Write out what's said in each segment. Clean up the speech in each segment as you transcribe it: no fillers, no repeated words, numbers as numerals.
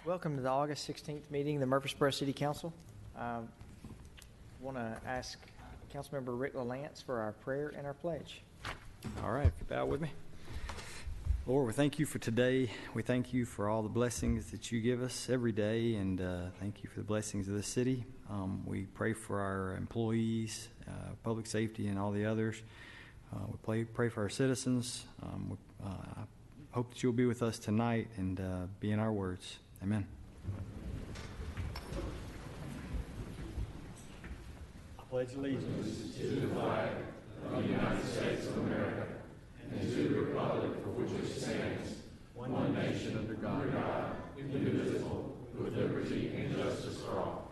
Welcome to the August 16th meeting of the Murfreesboro City Council. I want to ask Councilmember Rick LaLance for our prayer and our pledge. All right, if you bow with me. Lord, we thank you for today. We thank you for all the blessings that you give us every day, and thank you for the blessings of the city. We pray for our employees, public safety, and all the others. We pray for our citizens. I hope that you'll be with us tonight and be in our words. Amen. I pledge allegiance to the flag of the United States of America and to the republic for which it stands, one nation under God, indivisible, with liberty and justice for all.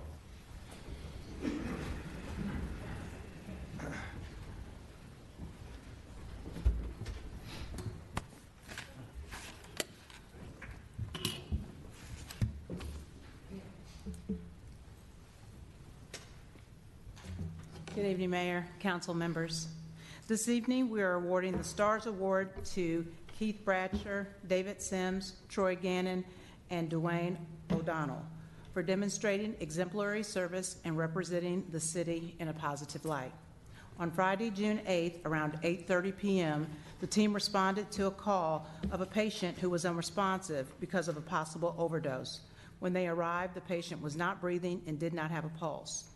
Good evening, Mayor, Council members. This evening, we are awarding the STARS Award to Keith Bratcher, David Sims, Troy Gannon, and Dwayne O'Donnell for demonstrating exemplary service and representing the city in a positive light. On Friday, June 8th, around 8:30 p.m., the team responded to a call of a patient who was unresponsive because of a possible overdose. When they arrived, the patient was not breathing and did not have a pulse.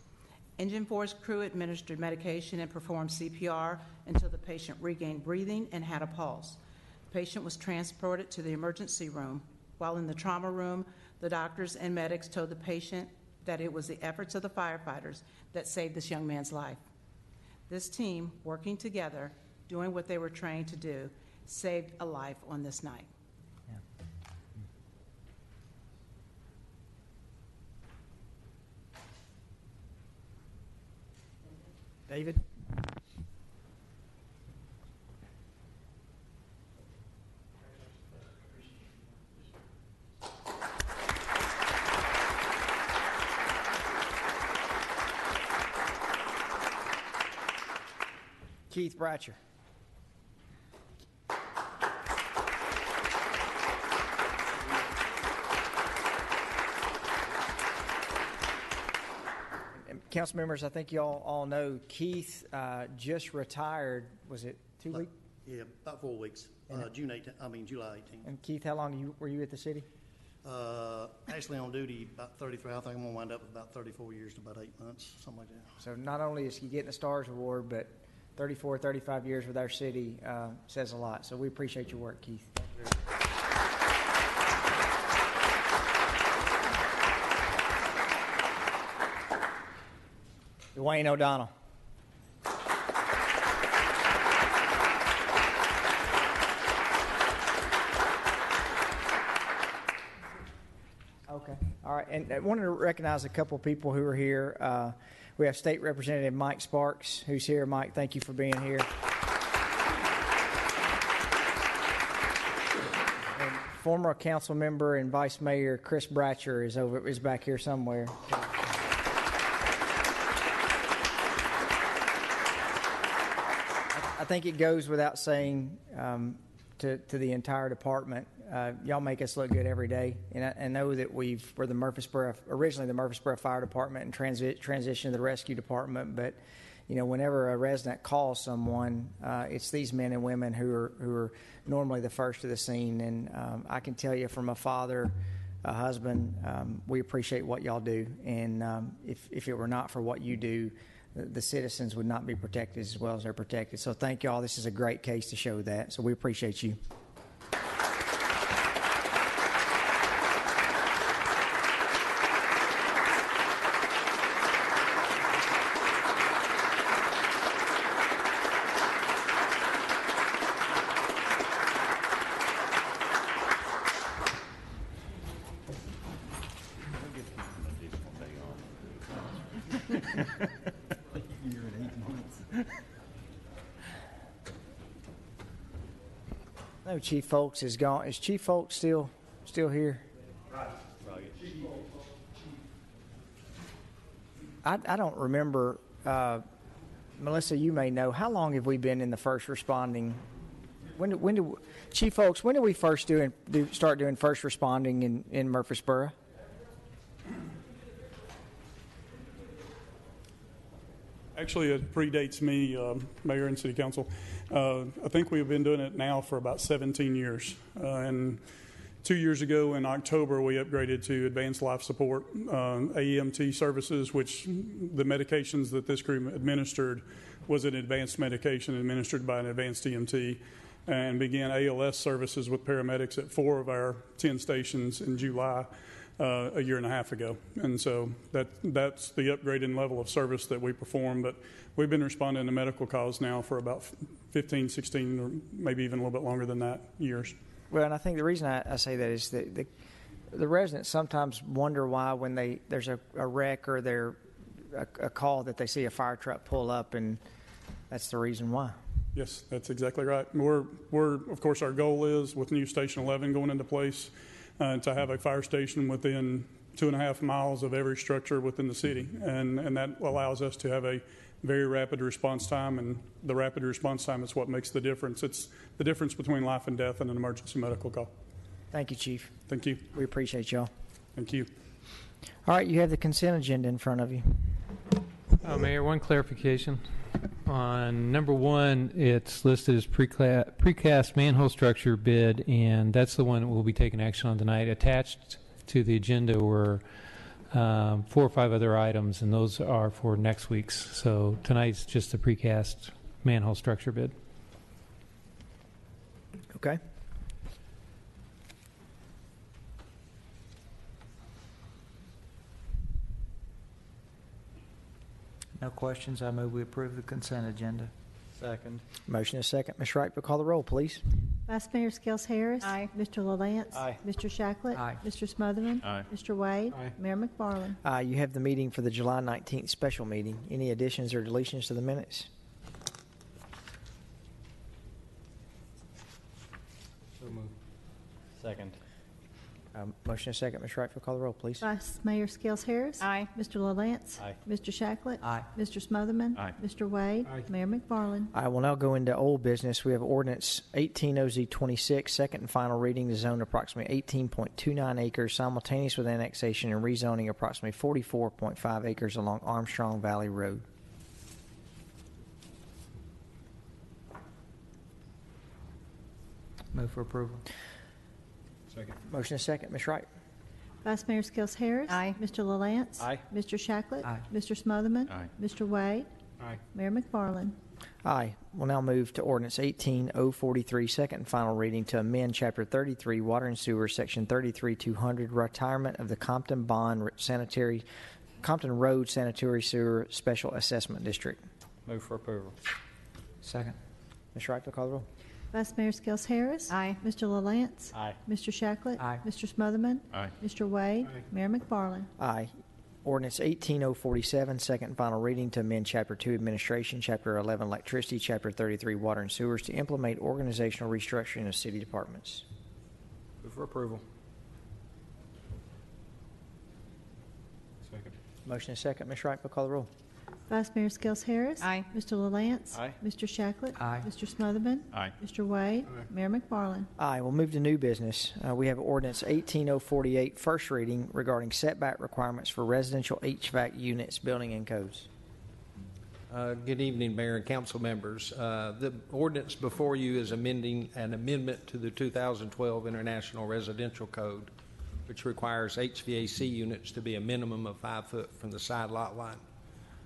Engine 4's crew administered medication and performed CPR until the patient regained breathing and had a pulse. The patient was transported to the emergency room. While in the trauma room, the doctors and medics told the patient that it was the efforts of the firefighters that saved this young man's life. This team, working together, doing what they were trained to do, saved a life on this night. David? Keith Bratcher. Council members, I think you all know Keith just retired. Was it 2 weeks? Yeah, about 4 weeks. July 18th. And Keith, how long were you at the city? Actually on duty about 33. I think I'm going to wind up with about 34 years to about 8 months, something like that. So not only is he getting the STARS Award, but 34, 35 years with our city says a lot. So we appreciate your work, Keith. Thank you very much. Dwayne O'Donnell. Okay. All right. And I wanted to recognize a couple of people who are here. We have State Representative Mike Sparks, who's here. Mike, thank you for being here. And former council member and Vice Mayor Chris Bratcher is back here somewhere. I think it goes without saying to the entire department, y'all make us look good every day. And I know that we're originally the Murfreesboro Fire Department and transitioned to the Rescue Department. But, whenever a resident calls someone, it's these men and women who are normally the first to the scene. And I can tell you from a father, a husband, we appreciate what y'all do. And if it were not for what you do, the citizens would not be protected as well as they're protected. So thank you all. This is a great case to show that. So we appreciate you. I know Chief Folks is gone. Is Chief Folks still here? I don't remember. Melissa, you may know. How long have we been in the first responding? Chief Folks, when did we first start doing first responding in Murfreesboro? Actually, it predates me, Mayor and City Council. I think we've been doing it now for about 17 years. And 2 years ago in October, we upgraded to advanced life support, AEMT services, which the medications that this crew administered was an advanced medication administered by an advanced EMT, and began ALS services with paramedics at 4 of our 10 stations in July. A year and a half ago. And so that's the upgrade in level of service that we perform. But we've been responding to medical calls now for about 15, 16, or maybe even a little bit longer than that years. Well, and I think the reason I say that is that the residents sometimes wonder why when there's a wreck or a call that they see a fire truck pull up, and that's the reason why. Yes, that's exactly right. We're of course, our goal is with new Station 11 going into place, to have a fire station within 2.5 miles of every structure within the city. And that allows us to have a very rapid response time, and the rapid response time is what makes the difference. It's the difference between life and death in an emergency medical call. Thank you, Chief. Thank you. We appreciate y'all. Thank you. All right, you have the consent agenda in front of you. Mayor, one clarification. On number 1, it's listed as precast manhole structure bid, and that's the one that we'll be taking action on tonight. Attached to the agenda were 4 or 5 other items, and those are for next week's. So tonight's just the precast manhole structure bid. Okay. No questions. I move we approve the consent agenda. Second. Motion is second. Ms. Wright, will call the roll, please. Vice Mayor Skels Harris. Aye. Mr. LaLance. Aye. Mr. Shacklet. Aye. Mr. Smotherman. Aye. Mr. Wade. Aye. Mayor McFarland. You have the meeting for the July 19th special meeting. Any additions or deletions to the minutes? So moved. Second. Motion is second. Ms. Wright, will call the roll, please. Vice Mayor Skels Harris. Aye. Mr. LaLance. Aye. Mr. Shacklet. Aye. Mr. Smotherman. Aye. Mr. Wade. Aye. Mayor McFarland. I will now go into old business. We have ordinance 18OZ26, second and final reading to zone approximately 18.29 acres simultaneous with annexation and rezoning approximately 44.5 acres along Armstrong Valley Road. Move for approval. Second. Motion is second. Ms. Wright. Vice Mayor Skels Harris. Aye. Mr. LaLance. Aye. Mr. Shacklet. Aye. Mr. Smotherman. Aye. Mr. Wade. Aye. Mayor McFarland. Aye. We'll now move to ordinance 18043, second and final reading to amend Chapter 33, Water and Sewer, Section 33200, retirement of the Compton Road Sanitary Sewer Special Assessment District. Move for approval. Second. Ms. Wright, will call the roll. Vice Mayor Skels Harris. Aye. Mr. LaLance. Aye. Mr. Shacklet. Aye. Mr. Smotherman. Aye. Mr. Wade. Aye. Mayor McFarland. Aye. Ordinance 18047, second and final reading to amend Chapter 2 Administration, Chapter 11 Electricity, Chapter 33 Water and Sewers to implement organizational restructuring of city departments. Move for approval. Second. Motion is second. Ms. Wright, will call the roll. Vice Mayor Skels Harris. Aye. Mr. LaLance. Aye. Mr. Shacklet. Aye. Mr. Smotherman. Aye. Mr. Wade. Aye. Mayor McFarland. Aye. We'll move to new business. We have ordinance 18048, first reading regarding setback requirements for residential HVAC units, building and codes. Good evening, Mayor and council members. The ordinance before you is amending an amendment to the 2012 International Residential Code, which requires HVAC units to be a minimum of 5 foot from the side lot line.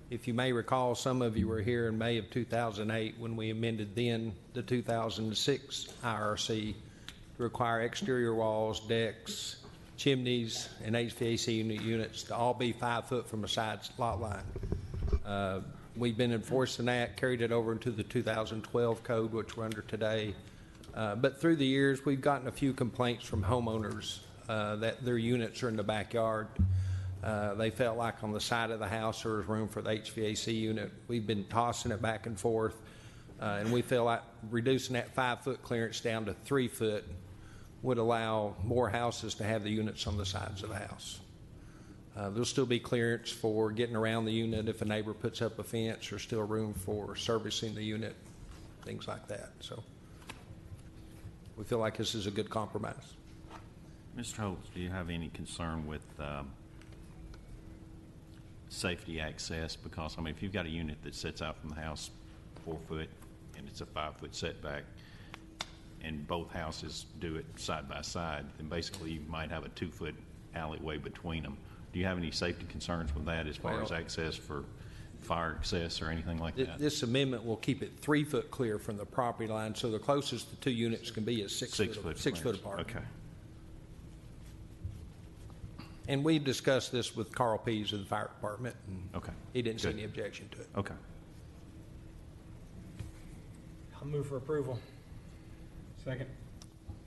If you may recall, some of you were here in May of 2008 when we amended then the 2006 IRC to require exterior walls, decks, chimneys, and HVAC units to all be 5 foot from a side lot line. We've been enforcing that, carried it over into the 2012 code, which we're under today. But through the years, we've gotten a few complaints from homeowners that their units are in the backyard. They felt like on the side of the house there was room for the HVAC unit. We've been tossing it back and forth, and we feel like reducing that 5 foot clearance down to 3 foot would allow more houses to have the units on the sides of the house. There'll still be clearance for getting around the unit if a neighbor puts up a fence. There's still room for servicing the unit, things like that. So we feel like this is a good compromise. Mr. Holtz, do you have any concern with safety access, because, I mean, if you've got a unit that sets out from the house 4 foot and it's a 5 foot setback, and both houses do it side by side, then basically you might have a 2 foot alleyway between them. Do you have any safety concerns with that as far as access for fire access or anything like that? This amendment will keep it 3 foot clear from the property line, so the closest the two units can be is 6 foot apart. Okay. And we discussed this with Carl Pease of the fire department, and Okay. he didn't see Good. any objection to it. Okay. I'll move for approval. Second.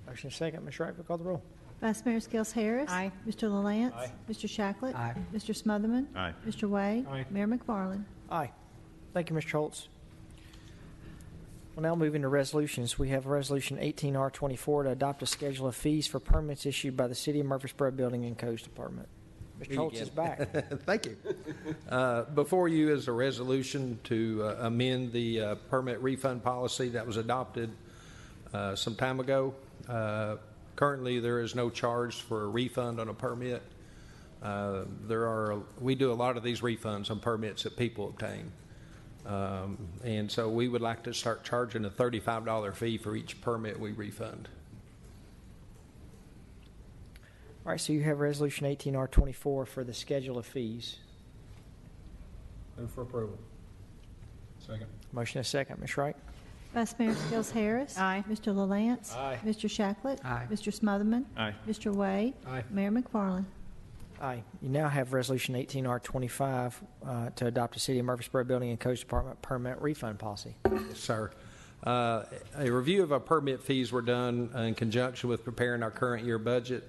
Motion is second. Ms. Wright, will call the roll. Vice Mayor Skels Harris. Aye. Mr. LaLance. Aye. Mr. Shacklet. Aye. Mr. Smotherman. Aye. Mr. Wade. Aye. Mayor McFarland. Aye. Thank you, Mr. Schultz. We'll now move into resolutions. We have Resolution 18R24 to adopt a schedule of fees for permits issued by the City of Murfreesboro Building and Codes Department. Mr. Me Schultz again. is back. Thank you. Before you is a resolution to amend the permit refund policy that was adopted some time ago. Currently, there is no charge for a refund on a permit. We do a lot of these refunds on permits that people obtain. And so we would like to start charging a $35 fee for each permit we refund. All right, so you have Resolution 18R24 for the schedule of fees. Move for approval. Second. Motion is second. Ms. Wright? Vice Mayor Skels Harris. Aye. Mr. LaLance. Aye. Mr. Shacklet. Aye. Mr. Smotherman. Aye. Mr. Wade. Aye. Mayor McFarland. Aye. You now have Resolution 18R25 to adopt a City of Murfreesboro Building and Codes Department permit refund policy. Yes, sir. A review of our permit fees were done in conjunction with preparing our current year budget.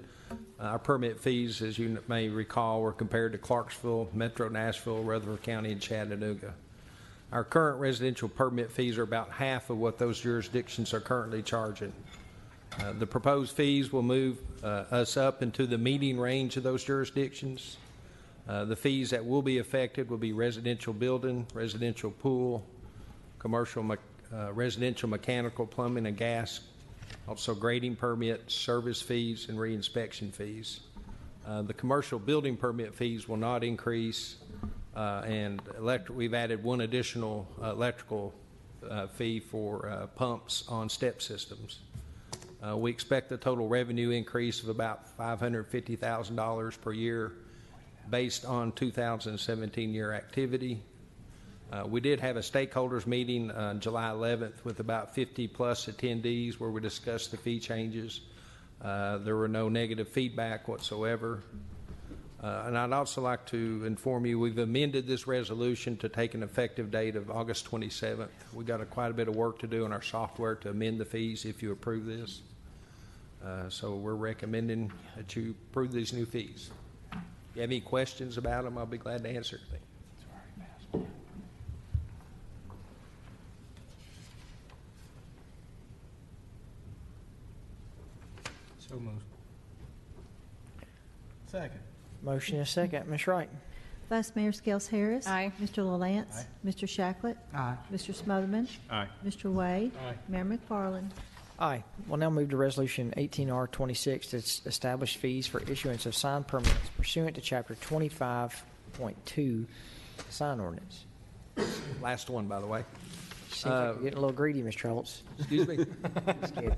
Our permit fees, as you may recall, were compared to Clarksville, Metro Nashville, Rutherford County, and Chattanooga. Our current residential permit fees are about half of what those jurisdictions are currently charging. The proposed fees will move us up into the median range of those jurisdictions. The fees that will be affected will be residential building, residential pool, commercial residential mechanical, plumbing, and gas, also grading permits, service fees, and reinspection fees. The commercial building permit fees will not increase, and we've added one additional electrical fee for pumps on step systems. We expect a total revenue increase of about $550,000 per year based on 2017 year activity. We did have a stakeholders meeting on July 11th with about 50 plus attendees where we discussed the fee changes. There were no negative feedback whatsoever. And I'd also like to inform you we've amended this resolution to take an effective date of August 27th. We've got quite a bit of work to do in our software to amend the fees if you approve this. So we're recommending that you approve these new fees. If you have any questions about them, I'll be glad to answer anything. So moved. Second. Motion is second. Ms. Wright? Vice Mayor Skels Harris. Aye. Mr. LaLance. Aye. Mr. Shacklet. Aye. Mr. Smotherman. Aye. Mr. Wade. Aye. Mayor McFarland. Aye. We'll now move to Resolution 18R26 to establish fees for issuance of sign permits pursuant to Chapter 25.2 sign ordinance. Last one, by the way. Seems like you're getting a little greedy, Mr. Schultz. Excuse me. Just kidding.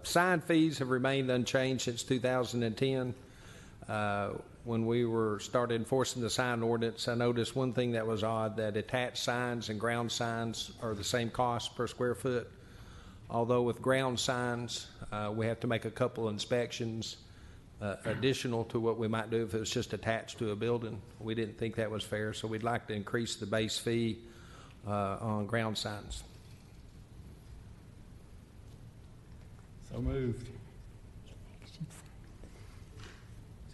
Sign fees have remained unchanged since 2010. When we started enforcing the sign ordinance, I noticed one thing that was odd, that attached signs and ground signs are the same cost per square foot. Although with ground signs, we have to make a couple inspections additional to what we might do if it was just attached to a building. We didn't think that was fair, so we'd like to increase the base fee on ground signs. So moved.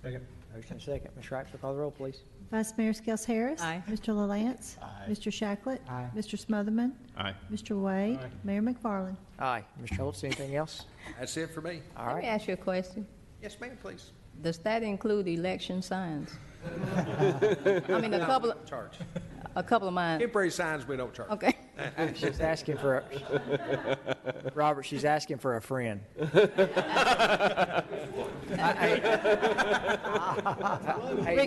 Second. Motion is second. Ms. Wright, will call the roll, please. Vice Mayor Skels Harris. Aye. Mr. LaLance. Aye. Mr. Shacklet. Aye. Mr. Smotherman. Aye. Mr. Wade. Aye. Mayor McFarland. Aye. Mr. Schultz, anything else? That's it for me. All Let me right. ask you a question. Yes, ma'am, please. Does that include election signs? I mean, a couple of Charge. mine. Temporary signs we don't charge. Okay. She's asking for Robert, she's asking for a friend. Rick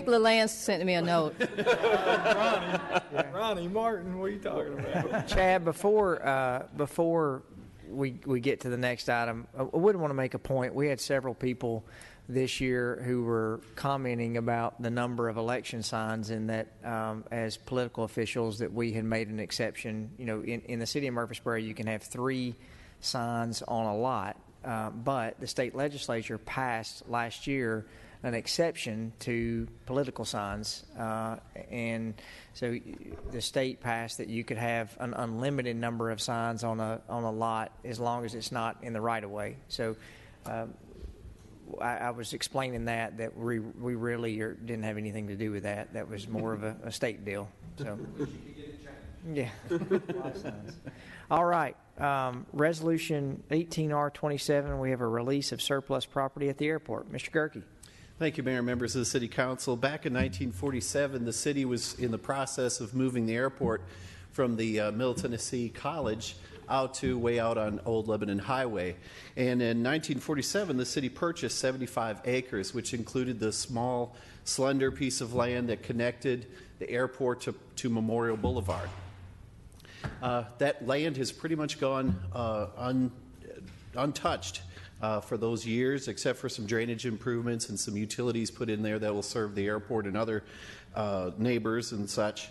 LaLance sent me a note. Ronnie Martin, what are you talking about? Chad, before we get to the next item, I would want to make a point. We had several people this year who were commenting about the number of election signs, and that as political officials that we had made an exception. You know, in the city of Murfreesboro, you can have 3 signs on a lot, but the state legislature passed last year an exception to political signs, and so the state passed that you could have an unlimited number of signs on a lot as long as it's not in the right of way. So I was explaining that we really didn't have anything to do with that. That was more of a state deal. So yeah. All right. Resolution 18R27. We have a release of surplus property at the airport. Mr. Gerke. Thank you, Mayor and members of the City Council. Back in 1947, the city was in the process of moving the airport from the Middle Tennessee College way out on Old Lebanon Highway. And in 1947, the city purchased 75 acres, which included the small, slender piece of land that connected the airport to Memorial Boulevard. That land has pretty much gone untouched for those years, except for some drainage improvements and some utilities put in there that will serve the airport and other neighbors and such.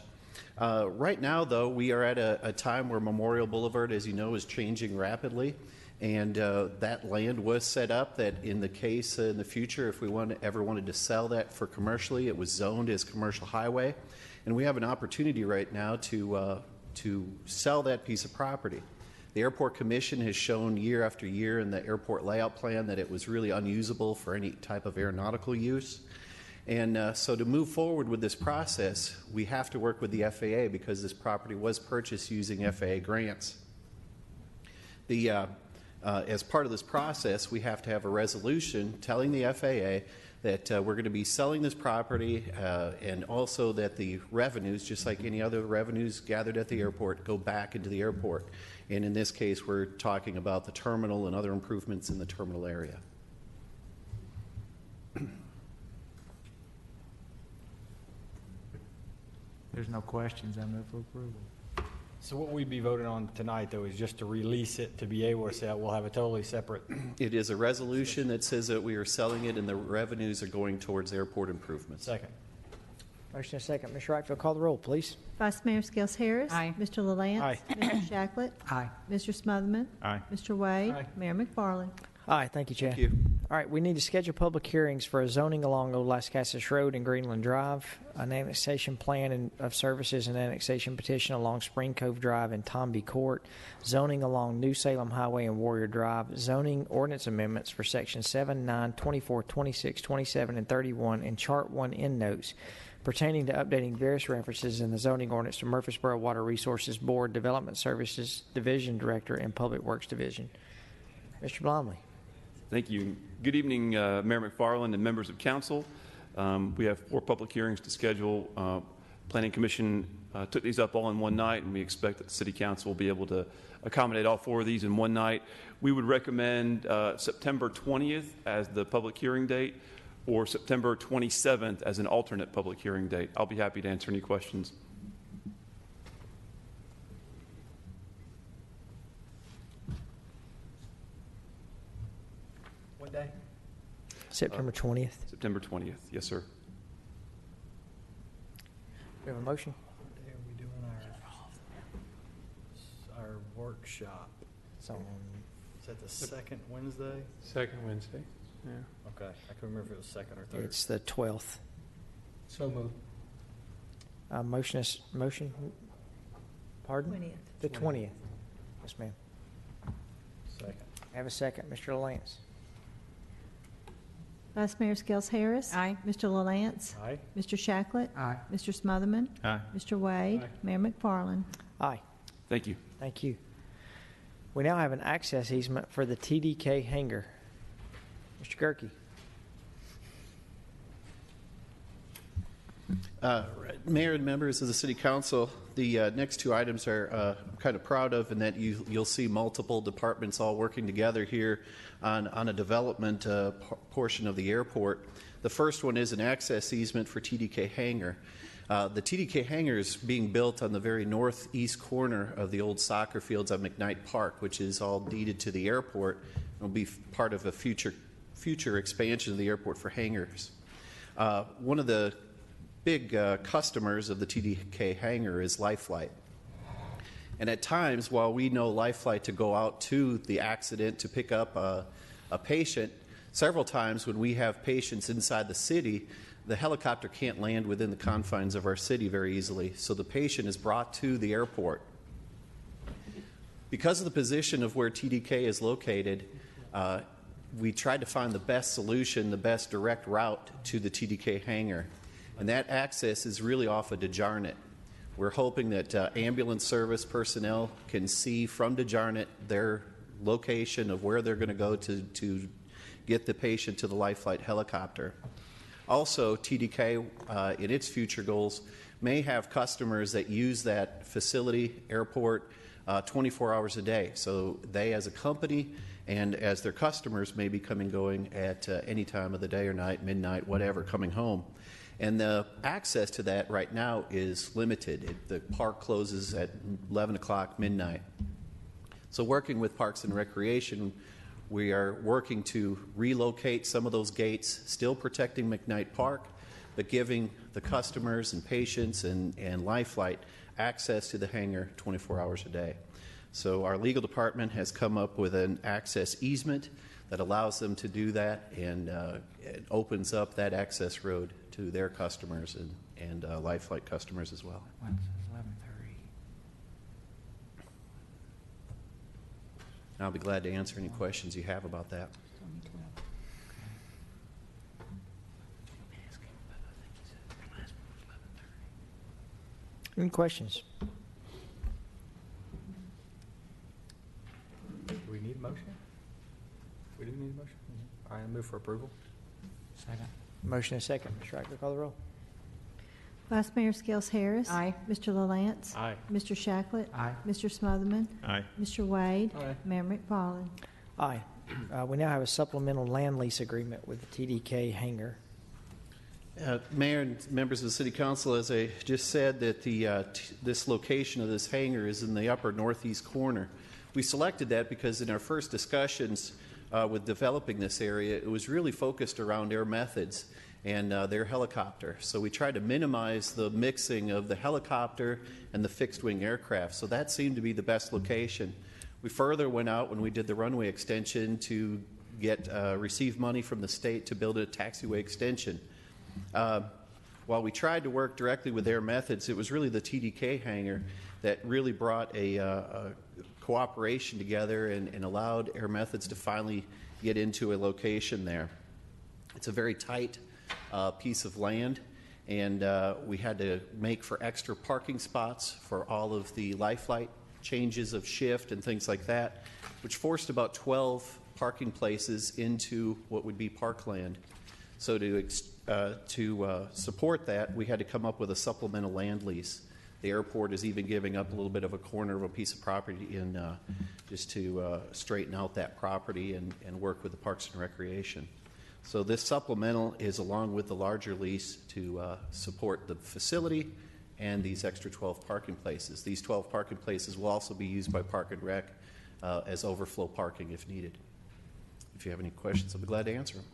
Right now, though, we are at a time where Memorial Boulevard, as you know, is changing rapidly, and that land was set up that in the case in the future, if we ever wanted to sell that for commercially, it was zoned as commercial highway, and we have an opportunity right now to sell that piece of property. The Airport Commission has shown year after year in the airport layout plan that it was really unusable for any type of aeronautical use. And so to move forward with this process, we have to work with the FAA because this property was purchased using FAA grants. As part of this process, we have to have a resolution telling the FAA that we're going to be selling this property and also that the revenues, just like any other revenues gathered at the airport, go back into the airport. And in this case, we're talking about the terminal and other improvements in the terminal area. There's no questions. I move for approval. So what we'd be voting on tonight, though, is just to release it to be able to sell. We'll have a totally separate. It is a resolution that says that we are selling it and the revenues are going towards airport improvements. Second. Motion and second. Ms. Wright, call the roll, please. Vice Mayor Skels Harris. Aye. Mr. LaLance. Aye. Mr. Shacklet. Aye. Mr. Smotherman. Aye. Mr. Wade. Aye. Mayor McFarland. Aye. Thank you, Chad. Thank you. All right, we need to schedule public hearings for a zoning along Old Las Casas Road and Greenland Drive, an annexation plan of services and annexation petition along Spring Cove Drive and Tomby Court, zoning along New Salem Highway and Warrior Drive, zoning ordinance amendments for Section 7, 9, 24, 26, 27, and 31 in Chart 1 endnotes pertaining to updating various references in the zoning ordinance to Murfreesboro Water Resources Board, Development Services Division Director, and Public Works Division. Mr. Blomley. Thank you. Good evening, Mayor McFarland and members of council. We have 4 public hearings to schedule. Planning Commission took these up all in one night, and we expect that the City Council will be able to accommodate all 4 of these in one night. We would recommend September 20th as the public hearing date, or September 27th as an alternate public hearing date. I'll be happy to answer any questions. What day? September 20th. September 20th, yes, sir. We have a motion? What day are we doing our workshop? So, Is that the second Wednesday? Second Wednesday. Yeah. Okay, I can remember if it was second or third. it's the 12th. So moved. Motion? Pardon? 20th. The 20th. Yes, ma'am. Second. Have a second. Mr. LaLance. Vice Mayor Skels Harris. Aye. Mr. LaLance. Aye. Mr. Shacklet. Aye. Mr. Smotherman. Aye. Mr. Wade. Aye. Mayor McFarland. Aye. Thank you. Thank you. We now have an access easement for the TDK hangar. Mr. Gerke. Mayor and members of the City Council, the next two items are I'm kind of proud of, in that you'll see multiple departments all working together here on a development portion of the airport. The first one is an access easement for TDK Hangar. The TDK Hangar is being built on the very northeast corner of the old soccer fields at McKnight Park, which is all deeded to the airport. It will be part of a future expansion of the airport for hangars. One of the big customers of the TDK Hangar is LifeFlight. And at times, while we know LifeFlight to go out to the accident to pick up a patient, several times when we have patients inside the city, the helicopter can't land within the confines of our city very easily, so the patient is brought to the airport. Because of the position of where TDK is located, we tried to find the best solution, the best direct route to the TDK Hangar. And that access is really off of DeJarnett. We're hoping that ambulance service personnel can see from DeJarnett their location of where they're going to go to get the patient to the LifeFlight helicopter. Also, TDK, in its future goals, may have customers that use that facility, airport, 24 hours a day. So they, as a company and as their customers, may be coming and going at any time of the day or night, midnight, whatever, coming home. And the access to that right now is limited. The park closes at 11 o'clock, midnight. So working with Parks and Recreation, we are working to relocate some of those gates, still protecting McKnight Park, but giving the customers and patients and LifeFlight access to the hangar 24 hours a day. So our legal department has come up with an access easement that allows them to do that, and it opens up that access road to their customers and LifeFlight customers as well. I'll be glad to answer any questions you have about that. Any questions? Do we need a motion? We do need a motion? All right, I move for approval. Second. Motion and second. Mr. Rackler, call the roll. Vice Mayor Skels Harris. Aye. Mr. LaLance. Aye. Mr. Shacklet. Aye. Mr. Smotherman. Aye. Mr. Wade. Aye. Mayor McFarland. Aye. We now have a supplemental land lease agreement with the TDK Hangar. Mayor and members of the City Council, as I just said, that this location of this hangar is in the upper northeast corner. We selected that because in our first discussions with developing this area, it was really focused around Air Methods and their helicopter. So we tried to minimize the mixing of the helicopter and the fixed-wing aircraft. So that seemed to be the best location. We further went out when we did the runway extension to receive money from the state to build a taxiway extension. While we tried to work directly with Air Methods, it was really the TDK hangar that really brought a cooperation together and allowed Air Methods to finally get into a location there. It's a very tight piece of land, and we had to make for extra parking spots for all of the LifeFlight changes of shift and things like that, which forced about 12 parking places into what would be parkland. So to support that, we had to come up with a supplemental land lease. The airport is even giving up a little bit of a corner of a piece of property just to straighten out that property and work with the Parks and Recreation. So this supplemental is along with the larger lease to support the facility and these extra 12 parking places. These 12 parking places will also be used by Park and Rec as overflow parking if needed. If you have any questions, I'll be glad to answer them.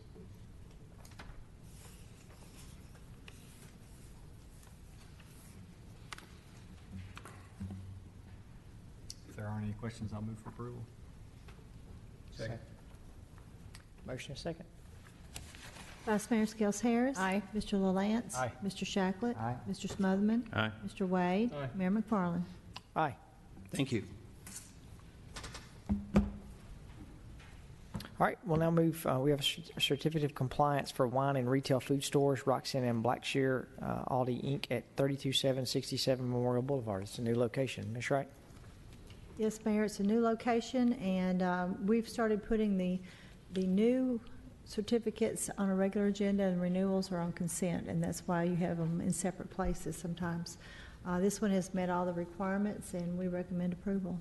If there aren't any questions, I'll move for approval. Second. Motion and second. Vice Mayor Skels Harris. Aye. Mr. LaLance. Aye. Mr. Shacklet. Aye. Mr. Smotherman. Aye. Mr. Wade. Aye. Mayor McFarland. Aye. Thank you. All right, we'll now move. We have a certificate of compliance for wine and retail food stores, Roxanne and Blackshear Aldi Inc. at 32767 Memorial Boulevard. It's a new location. Ms. Wright? Yes, Mayor, it's a new location, and we've started putting the new certificates on a regular agenda and renewals are on consent, and that's why you have them in separate places sometimes. This one has met all the requirements, and we recommend approval.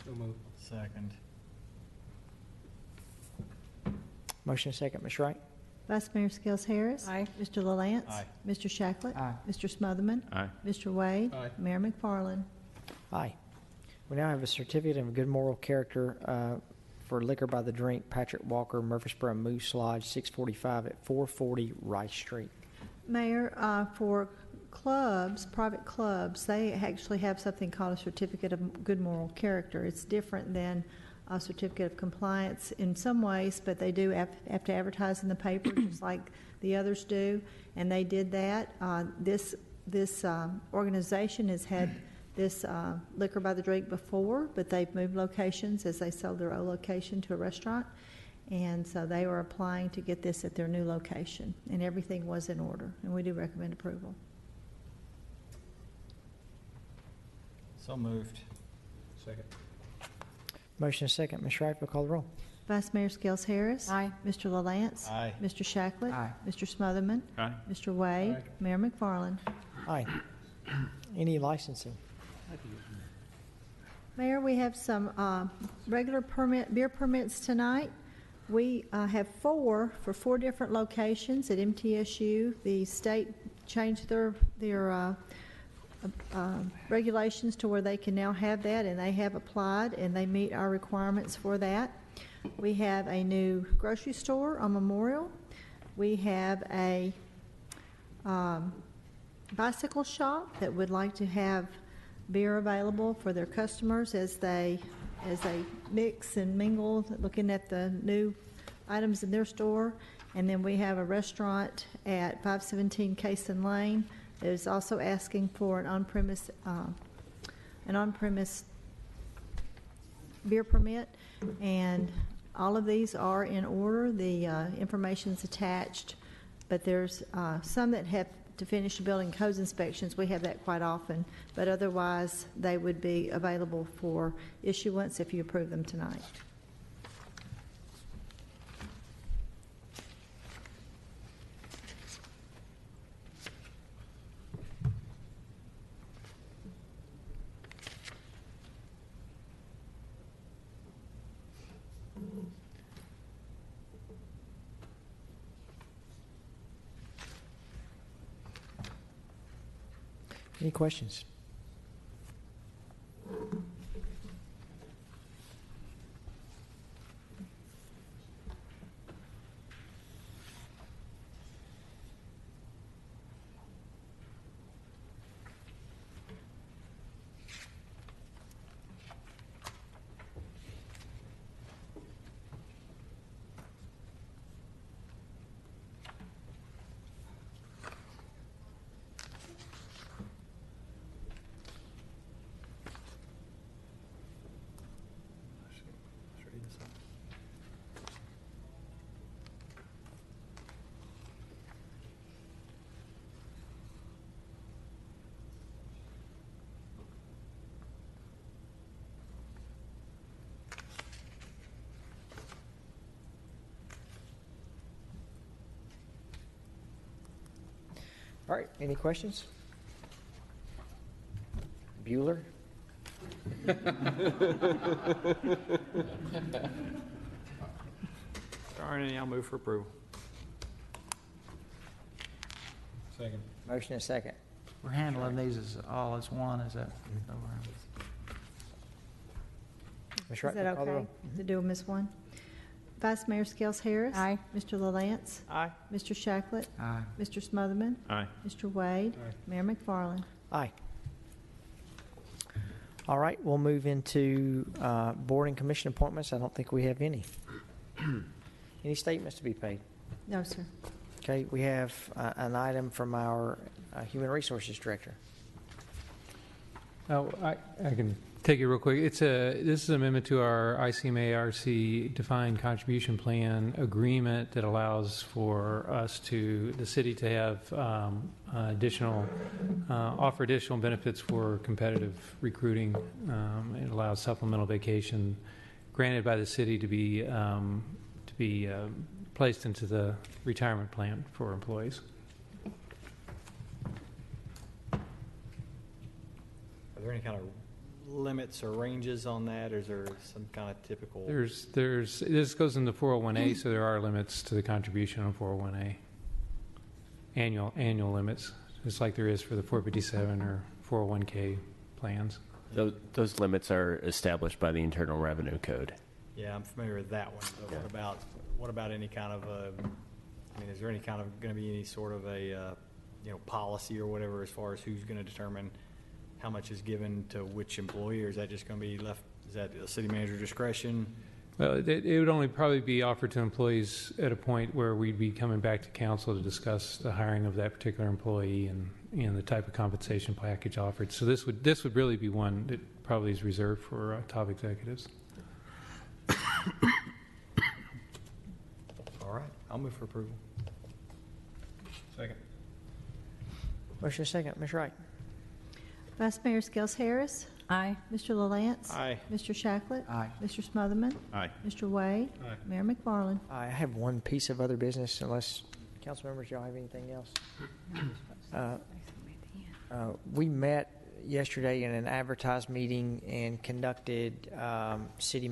So moved. Second. Motion second, Ms. Wright. Vice Mayor Skels Harris. Aye. Mr. LaLance. Aye. Mr. Shacklet. Aye. Mr. Smotherman. Aye. Mr. Wade. Aye. Mayor McFarland. Aye. We now have a certificate of good moral character for liquor by the drink, Patrick Walker, Murfreesboro Moose Lodge, 645 at 440 Rice Street. Mayor, for clubs, private clubs, they actually have something called a certificate of good moral character. It's different than a certificate of compliance in some ways, but they do have to advertise in the paper just like the others do, and they did that. This organization has had this liquor by the drink before, but they've moved locations as they sold their old location to a restaurant, and so they were applying to get this at their new location, and everything was in order, and we do recommend approval. So moved. Second. Motion is second. Ms. Wright, will call the roll. Vice Mayor Skels Harris. Aye. Mr. LaLance. Aye. Mr. Shacklet. Aye. Mr. Smotherman. Aye. Mr. Wade. Aye. Mayor McFarland. Aye. Any licensing? Mayor, we have some regular beer permits tonight. We have four for 4 different locations at MTSU. The state changed their regulations to where they can now have that, and they have applied, and they meet our requirements for that. We have a new grocery store on Memorial. We have a bicycle shop that would like to have beer available for their customers as they mix and mingle, looking at the new items in their store. And then we have a restaurant at 517 Cason Lane that is also asking for an on-premise beer permit, and all of these are in order. The information's attached, but there's some that have to finish the building codes inspections. We have that quite often, but otherwise they would be available for issuance if you approve them tonight. Any questions? All right, any questions? Bueller? Darn, I'll move for approval. Second. Motion is second. We're handling these all as one, is that? Ms. Is Wright, that will call the okay roll. to do them as one? Vice Mayor Skels Harris. Aye. Mr. LaLance. Aye. Mr. Shacklet. Aye. Mr. Smotherman. Aye. Mr. Wade. Aye. Mayor McFarland. Aye. All right, we'll move into board and commission appointments. I don't think we have any. Any statements to be paid? No, sir. Okay, we have an item from our Human Resources Director. Oh, I can take it real quick. This is an amendment to our ICMA-RC defined contribution plan agreement that allows for us the city to have offer additional benefits for competitive recruiting. It allows supplemental vacation, granted by the city to be placed into the retirement plan for employees. Are there any kind of limits or ranges on that, or is there some kind of typical? This goes into 401A, so there are limits to the contribution on 401A. Annual limits, just like there is for the 457 or 401K plans. Those limits are established by the Internal Revenue Code. Yeah, I'm familiar with that one. But Yeah. what about any kind of is there any kind of going to be any sort of a policy or whatever as far as who's going to determine how much is given to which employee, or is that just going to be left? Is that a city manager discretion? Well, it would only probably be offered to employees at a point where we'd be coming back to council to discuss the hiring of that particular employee and the type of compensation package offered. So this would really be one that probably is reserved for top executives. All right, I'll move for approval. Second. Motion is second. Ms. Wright. Vice Mayor Skels Harris. Aye. Mr. LaLance. Aye. Mr. Shacklet. Aye. Mr. Smotherman. Aye. Mr. Wade. Aye. Mayor McFarland. I have one piece of other business, unless council members, y'all have anything else. We met yesterday in an advertised meeting and conducted city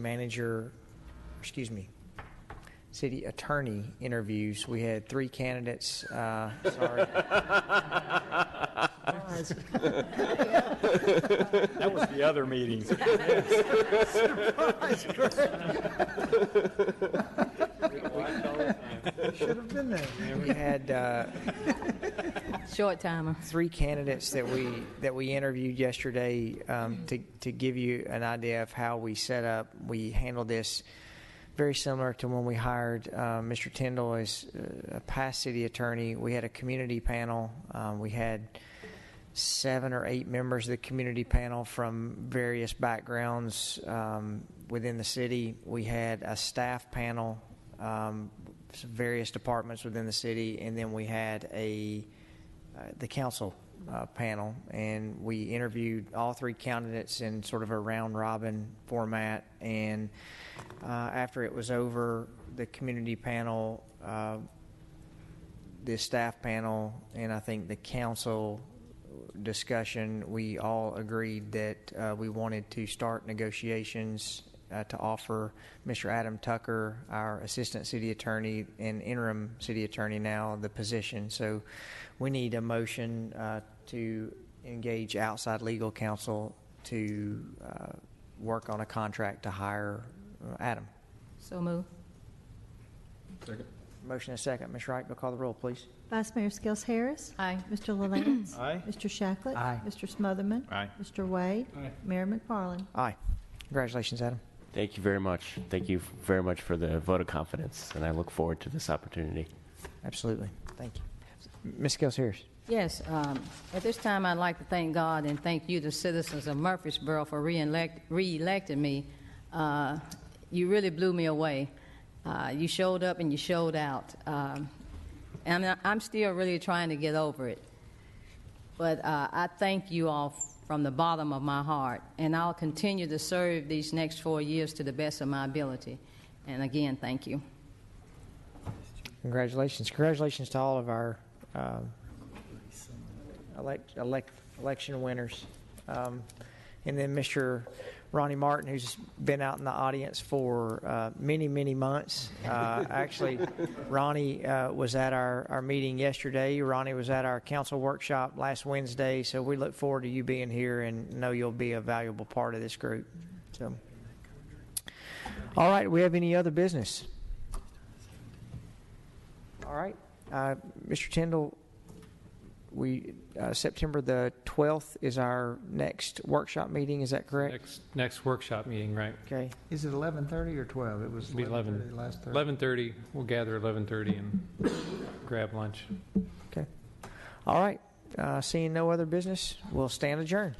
attorney interviews. We had 3 candidates. Sorry. That was the other meeting. Should have been there. And we had Short timer. 3 candidates that we interviewed yesterday to give you an idea of how we set up. We handled this very similar to when we hired Mr. Tyndall as a past city attorney. We had a community panel. We had 7 or 8 members of the community panel from various backgrounds within the city. We had a staff panel, various departments within the city, and then we had the council panel, and we interviewed all 3 candidates in sort of a round-robin format. And after it was over, the community panel, the staff panel, and I think the council discussion, we all agreed that we wanted to start negotiations to offer Mr. Adam Tucker, our assistant city attorney and interim city attorney now, the position. So we need a motion to engage outside legal counsel to work on a contract to hire Adam. So move. Second. Motion is second. Ms. Wright, will call the roll, please. Vice Mayor Skels Harris. Aye. Mr. LaLance. Aye. Mr. Shacklet. Aye. Mr. Smotherman. Aye. Mr. Wade. Aye. Mayor McFarland. Aye. Congratulations, Adam. Thank you very much. Thank you very much for the vote of confidence, and I look forward to this opportunity. Absolutely. Thank you. Ms. Skels Harris. Yes, at this time, I'd like to thank God and thank you, the citizens of Murfreesboro, for re-electing me. You really blew me away. You showed up and you showed out. And I'm still really trying to get over it. But I thank you all from the bottom of my heart, and I'll continue to serve these next 4 years to the best of my ability. And again, thank you. Congratulations. Congratulations to all of our election winners. And then Mr. Ronnie Martin, who's been out in the audience for many, many months. Actually, Ronnie was at our meeting yesterday. Ronnie was at our council workshop last Wednesday. So we look forward to you being here and know you'll be a valuable part of this group. So, all right, do we have any other business? All right. Mr. Tyndall, September the 12th is our next workshop meeting. Is that correct? Next workshop meeting, right? Okay. Is it 11:30 or 12? It was It'll be 11:30 last Thursday. 11:30. We'll gather at 11:30 and grab lunch. Okay. All right. Seeing no other business, we'll stand adjourned.